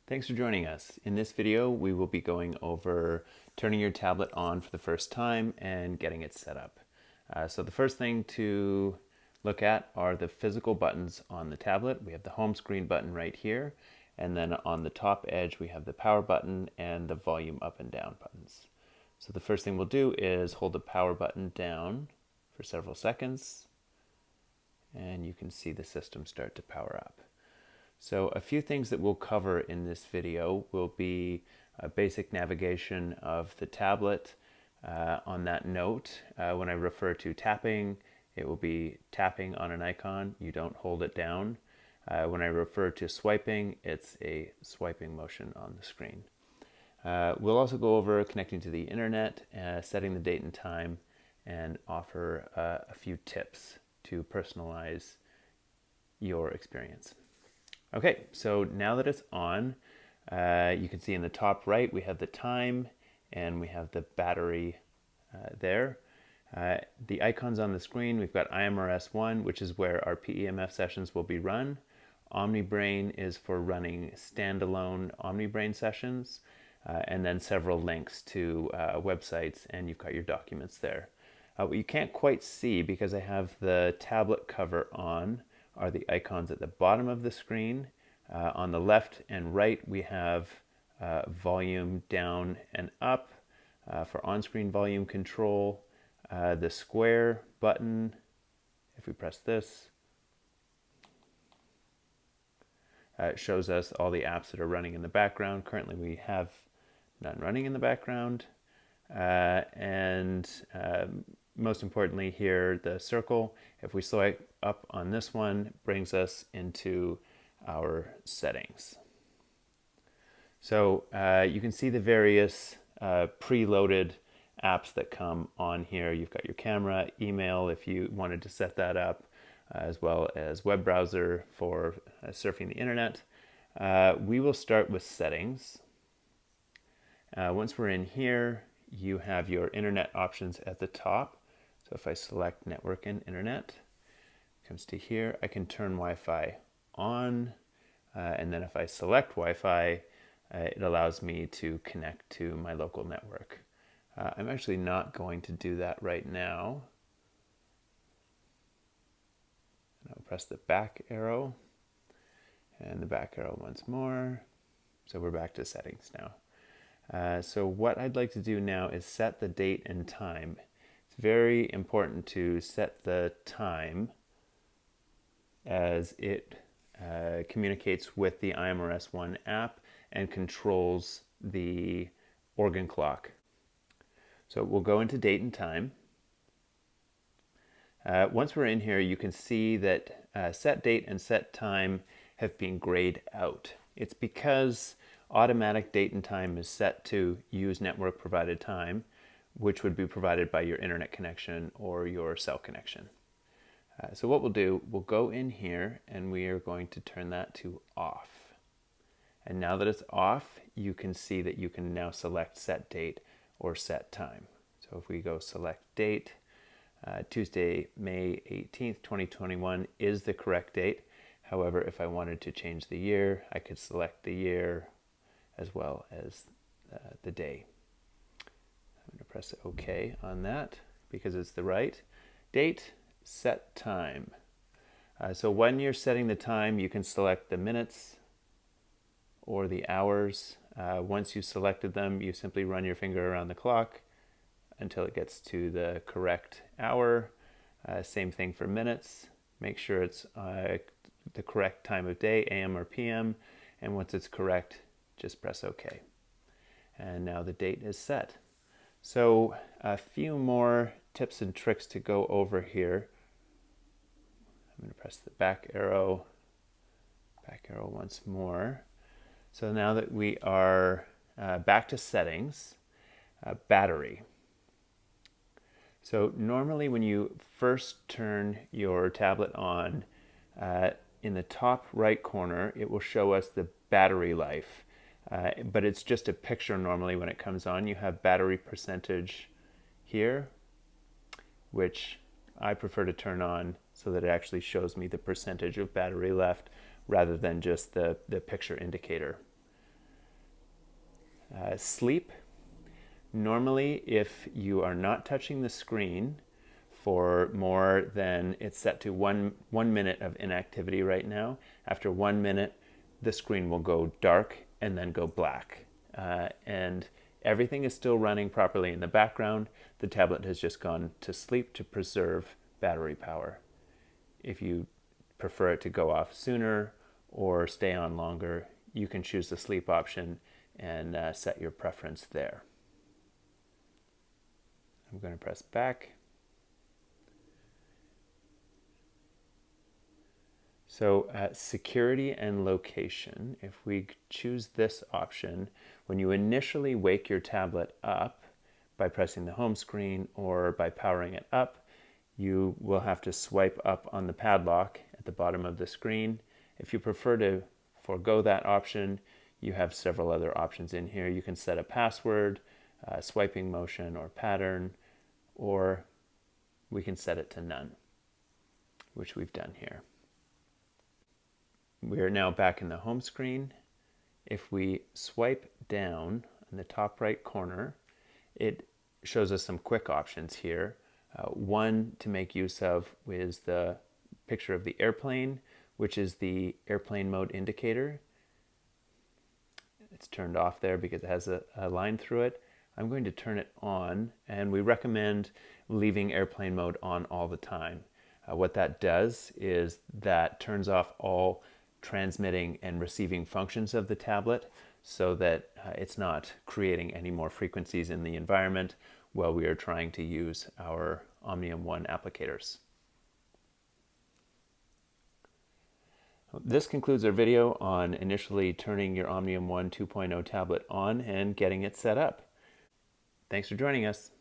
Thanks for joining us. In this video, we will be going over turning your tablet on for the first time and getting it set up. So the first thing to look at are the physical buttons on the tablet. We have the home screen button right here, and then on the top edge we have the power button and the volume up and down buttons. So the first thing we'll do is hold the power button down for several seconds, and you can see the system start to power up. So a few things that we'll cover in this video will be a basic navigation of the tablet. On that note, when I refer to tapping, it will be tapping on an icon. You don't hold it down. When I refer to swiping, it's a swiping motion on the screen. We'll also go over connecting to the internet, setting the date and time, and offer a few tips to personalize your experience. Okay, so now that it's on, you can see in the top right we have the time and we have the battery there. The icons on the screen, we've got IMRS1, which is where our PEMF sessions will be run. OmniBrain is for running standalone OmniBrain sessions, and then several links to websites, and you've got your documents there. What you can't quite see, because I have the tablet cover on, are the icons at the bottom of the screen. On the left and right we have volume down and up for on-screen volume control. The square button, if we press this, it shows us all the apps that are running in the background. Currently we have none running in the background. Most importantly here, the circle, if we swipe up on this one, brings us into our settings. So you can see the various preloaded apps that come on here. You've got your camera, email if you wanted to set that up, as well as web browser for surfing the internet. We will start with settings. Once we're in here, you have your internet options at the top. So if I select network and internet, it comes to here, I can turn Wi-Fi on, and then if I select Wi-Fi, it allows me to connect to my local network. I'm actually not going to do that right now. And I'll press the back arrow, and the back arrow once more. So we're back to settings now. So what I'd like to do now is set the date and time. It's very important to set the time, as it communicates with the IMRS1 app and controls the organ clock. So we'll go into date and time. Once we're in here, you can see that set date and set time have been grayed out. It's because automatic date and time is set to use network provided time, which would be provided by your internet connection or your cell connection. So what we'll do, we'll go in here and we are going to turn that to off. And now that it's off, you can see that you can now select set date or set time. So if we go select date, Tuesday, May 18th, 2021 is the correct date. However, if I wanted to change the year, I could select the year as well as the day. I'm going to press OK on that because it's the right date. Set time. So when you're setting the time, you can select the minutes or the hours. Once you've selected them, you simply run your finger around the clock until it gets to the correct hour. Same thing for minutes. Make sure it's the correct time of day, AM or PM, and once it's correct, just press OK. And now the date is set. So a few more tips and tricks to go over here. I'm going to press the back arrow once more. So now that we are back to settings, battery. So normally when you first turn your tablet on, in the top right corner, it will show us the battery life. But it's just a picture normally when it comes on. You have battery percentage here, which I prefer to turn on so that it actually shows me the percentage of battery left rather than just the picture indicator. Sleep. Normally, if you are not touching the screen for more than, it's set to one minute of inactivity right now. After 1 minute, the screen will go dark and then go black. And everything is still running properly in the background. The tablet has just gone to sleep to preserve battery power. If you prefer it to go off sooner or stay on longer, you can choose the sleep option and set your preference there. I'm going to press back. So security and location, if we choose this option, when you initially wake your tablet up by pressing the home screen or by powering it up, you will have to swipe up on the padlock at the bottom of the screen. If you prefer to forego that option, you have several other options in here. You can set a password, swiping motion or pattern, or we can set it to none, which we've done here. We are now back in the home screen. If we swipe down in the top right corner, it shows us some quick options here. One to make use of is the picture of the airplane, which is the airplane mode indicator. It's turned off there because it has a line through it. I'm going to turn it on, and we recommend leaving airplane mode on all the time. What that does is that turns off all transmitting and receiving functions of the tablet so that it's not creating any more frequencies in the environment while we are trying to use our Omnium1 applicators. This concludes our video on initially turning your Omnium1 2.0 tablet on and getting it set up. Thanks for joining us.